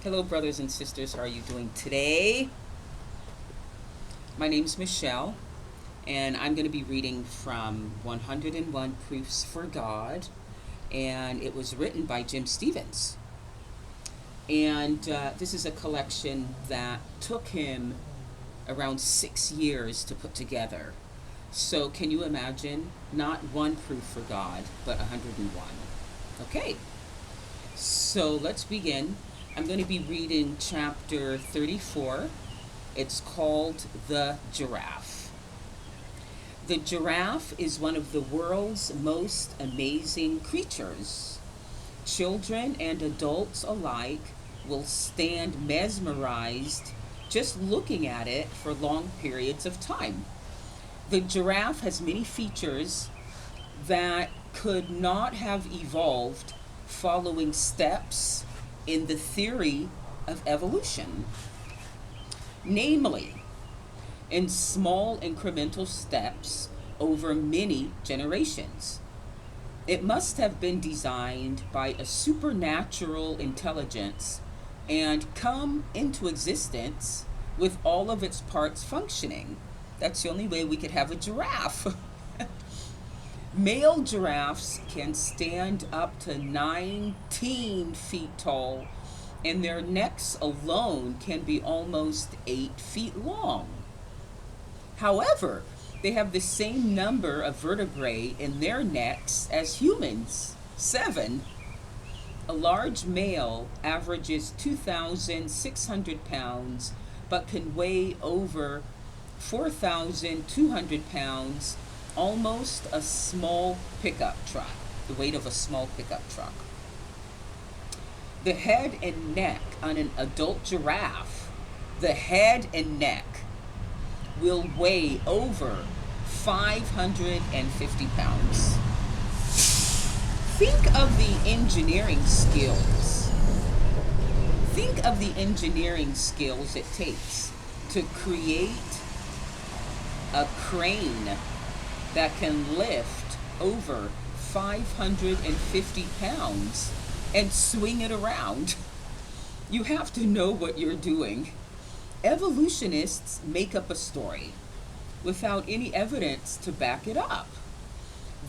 Hello, brothers and sisters. How are you doing today? My name's Michelle, and I'm going to be reading from 101 Proofs for God, and it was written by Jim Stevens. And this is a collection that took him around 6 years to put together. So can you imagine? Not one proof for God, but 101. Okay, so let's begin. I'm going to be reading chapter 34. It's called The Giraffe. The giraffe is one of the world's most amazing creatures. Children and adults alike will stand mesmerized just looking at it for long periods of time. The giraffe has many features that could not have evolved following steps in the theory of evolution. Namely, in small incremental steps over many generations. It must have been designed by a supernatural intelligence and come into existence with all of its parts functioning. That's the only way we could have a giraffe. Male giraffes can stand up to 19 feet tall, and their necks alone can be almost 8 feet long. However, they have the same number of vertebrae in their necks as humans, 7. A large male averages 2,600 pounds, but can weigh over 4,200 pounds, almost a small pickup truck, the weight of a small pickup truck. The head and neck on an adult giraffe, the head and neck will weigh over 550 pounds. Think of the engineering skills. Think of the engineering skills it takes to create a crane that can lift over 550 pounds and swing it around. You have to know what you're doing. Evolutionists make up a story without any evidence to back it up,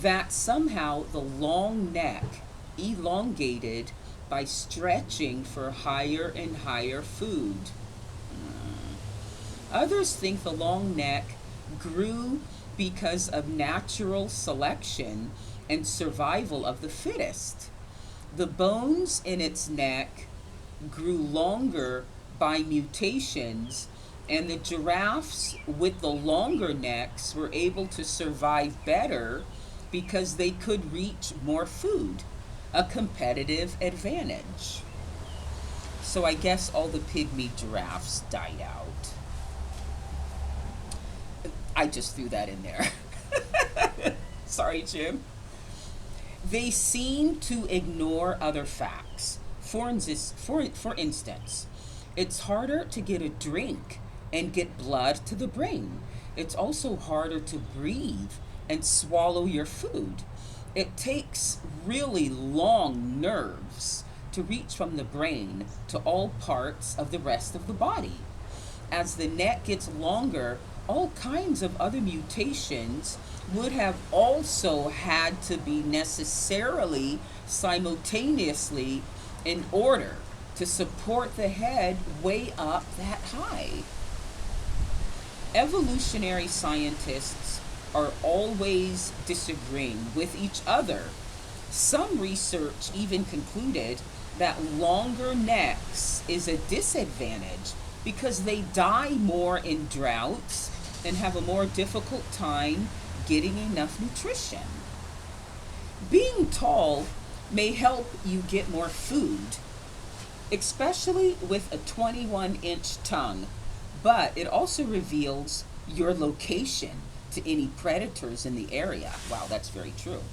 that somehow the long neck elongated by stretching for higher and higher food. Others think the long neck grew because of natural selection and survival of the fittest. The bones in its neck grew longer by mutations, and the giraffes with the longer necks were able to survive better because they could reach more food, a competitive advantage. So I guess all the pygmy giraffes died out. I just threw that in there. Sorry, Jim. They seem to ignore other facts. For instance, it's harder to get a drink and get blood to the brain. It's also harder to breathe and swallow your food. It takes really long nerves to reach from the brain to all parts of the rest of the body. As the neck gets longer, all kinds of other mutations would have also had to be necessarily simultaneously in order to support the head way up that high. Evolutionary scientists are always disagreeing with each other. Some research even concluded that longer necks is a disadvantage because they die more in droughts and have a more difficult time getting enough nutrition. Being tall may help you get more food, especially with a 21-inch tongue, but it also reveals your location to any predators in the area. Wow, that's very true.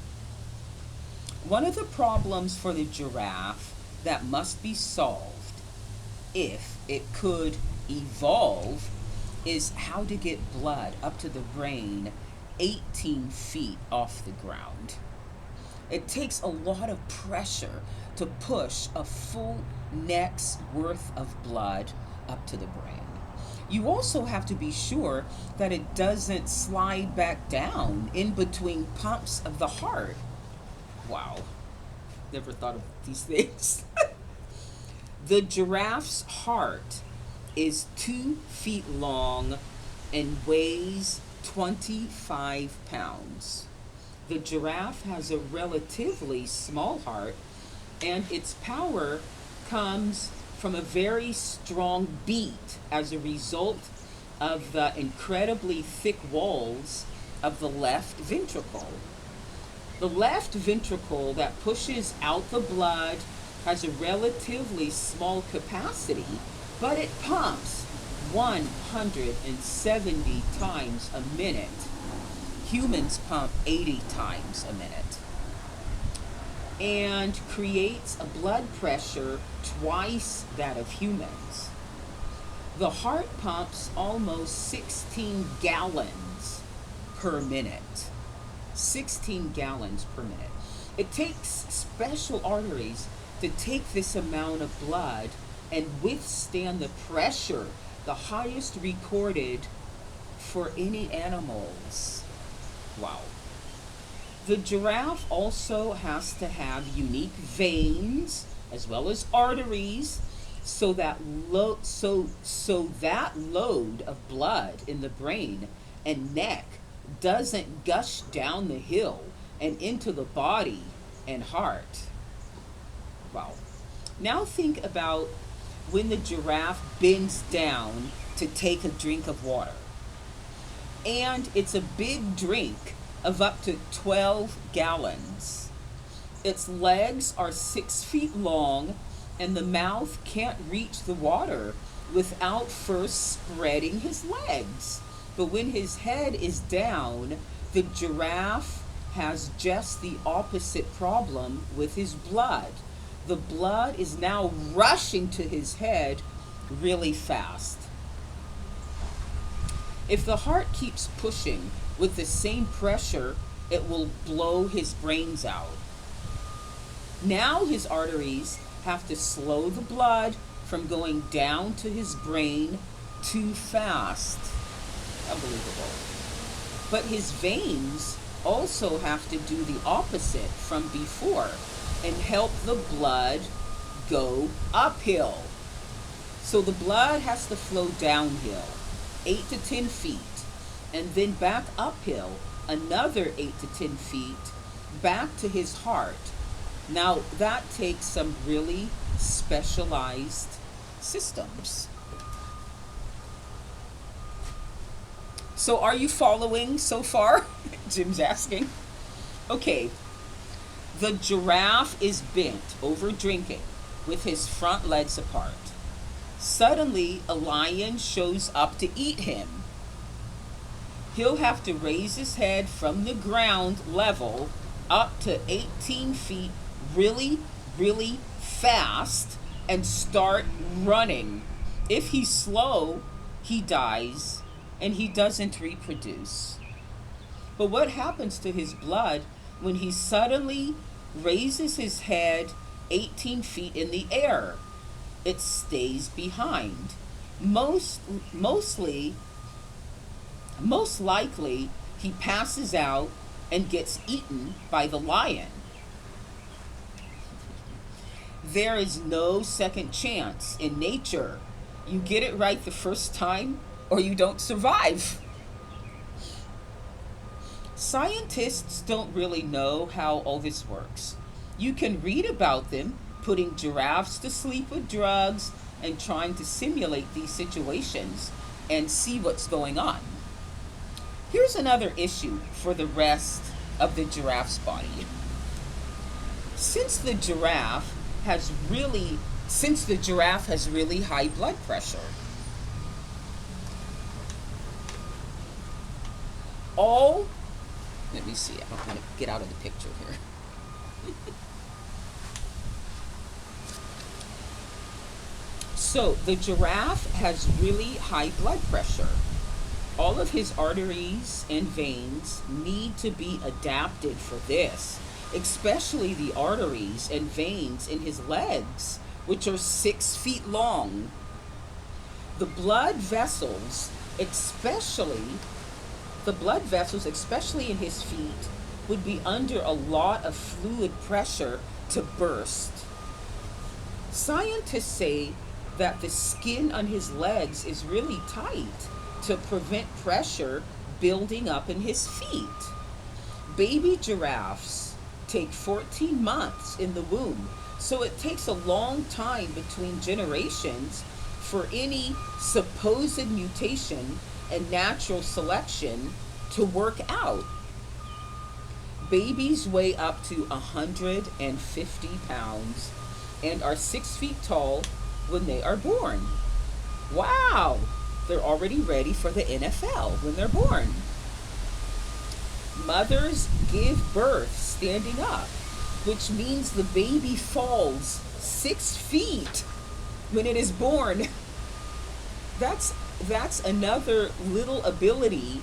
One of the problems for the giraffe that must be solved, if it could evolve, is how to get blood up to the brain 18 feet off the ground. It takes a lot of pressure to push a full neck's worth of blood up to the brain. You also have to be sure that it doesn't slide back down in between pumps of the heart. Wow, never thought of these things. The giraffe's heart is 2 feet long and weighs 25 pounds. The giraffe has a relatively small heart, and its power comes from a very strong beat as a result of the incredibly thick walls of the left ventricle. The left ventricle that pushes out the blood has a relatively small capacity, but it pumps 170 times a minute. Humans pump 80 times a minute, and creates a blood pressure twice that of humans. The heart pumps almost 16 gallons per minute. 16 gallons per minute. It takes special arteries to take this amount of blood and withstand the pressure, the highest recorded for any animals. Wow. The giraffe also has to have unique veins as well as arteries, so that that load of blood in the brain and neck doesn't gush down the hill and into the body and heart. Wow. Now think about when the giraffe bends down to take a drink of water. And it's a big drink of up to 12 gallons. Its legs are 6 feet long, and the mouth can't reach the water without first spreading his legs. But when his head is down, the giraffe has just the opposite problem with his blood. The blood is now rushing to his head really fast. If the heart keeps pushing with the same pressure, it will blow his brains out. Now his arteries have to slow the blood from going down to his brain too fast. Unbelievable. But his veins also have to do the opposite from before and help the blood go uphill. So the blood has to flow downhill 8 to 10 feet, and then back uphill another 8 to 10 feet back to his heart. Now that takes some really specialized systems. So are you following so far? Jim's asking. Okay, the giraffe is bent over drinking with his front legs apart. Suddenly, a lion shows up to eat him. He'll have to raise his head from the ground level up to 18 feet really, really fast and start running. If he's slow, he dies and he doesn't reproduce. But what happens to his blood when he suddenly raises his head 18 feet in the air? It stays behind. Most likely, he passes out and gets eaten by the lion. There is no second chance in nature. You get it right the first time, or you don't survive. Scientists don't really know how all this works. You can read about them putting giraffes to sleep with drugs and trying to simulate these situations and see what's going on. Here's another issue for the rest of the giraffe's body. Since the giraffe has really high blood pressure, let me see, I'm going to get out of the picture here. So the giraffe has really high blood pressure. All of his arteries and veins need to be adapted for this. especially the arteries and veins in his legs, which are 6 feet long. The blood vessels, especially in his feet, would be under a lot of fluid pressure to burst. Scientists say that the skin on his legs is really tight to prevent pressure building up in his feet. Baby giraffes take 14 months in the womb, so it takes a long time between generations for any supposed mutation and natural selection to work out. Babies weigh up to 150 pounds and are 6 feet tall when they are born. Wow! They're already ready for the NFL when they're born. Mothers give birth standing up, which means the baby falls 6 feet when it is born. That's another little ability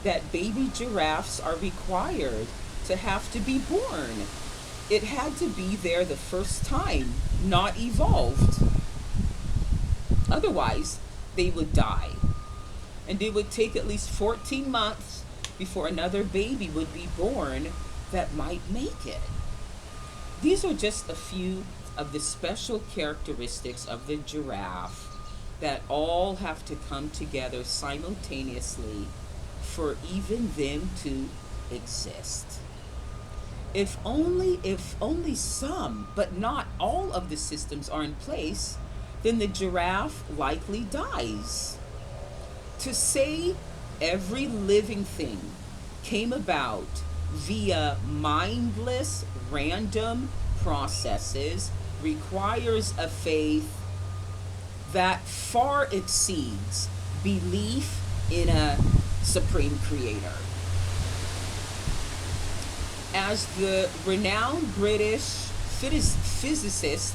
that baby giraffes are required to have to be born. It had to be there the first time, not evolved. Otherwise, they would die. And it would take at least 14 months before another baby would be born that might make it. These are just a few of the special characteristics of the giraffe that all have to come together simultaneously for even them to exist. If only some, but not all of the systems are in place, then the giraffe likely dies. To say every living thing came about via mindless, random processes requires a faith that far exceeds belief in a supreme creator. As the renowned British physicist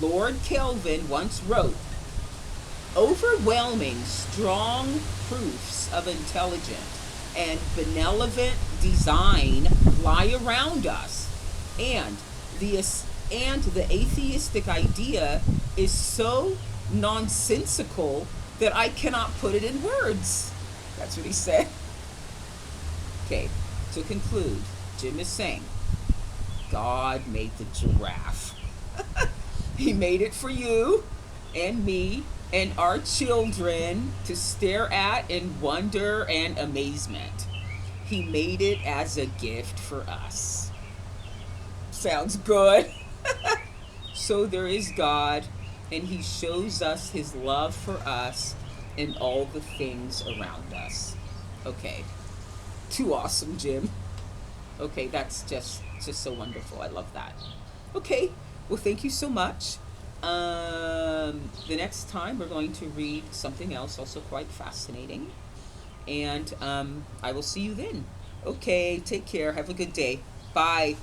Lord Kelvin once wrote, overwhelming, strong proofs of intelligent and benevolent design lie around us, and the atheistic idea is so nonsensical that I cannot put it in words. That's what he said. Okay, to conclude, Jim is saying, God made the giraffe. He made it for you and me and our children to stare at in wonder and amazement. He made it as a gift for us. Sounds good. So there is God, and he shows us his love for us and all the things around us. Okay. Too awesome, Jim. Okay, that's just so wonderful. I love that. Okay, well, thank you so much. The next time we're going to read something else also quite fascinating. And I will see you then. Okay, take care. Have a good day. Bye.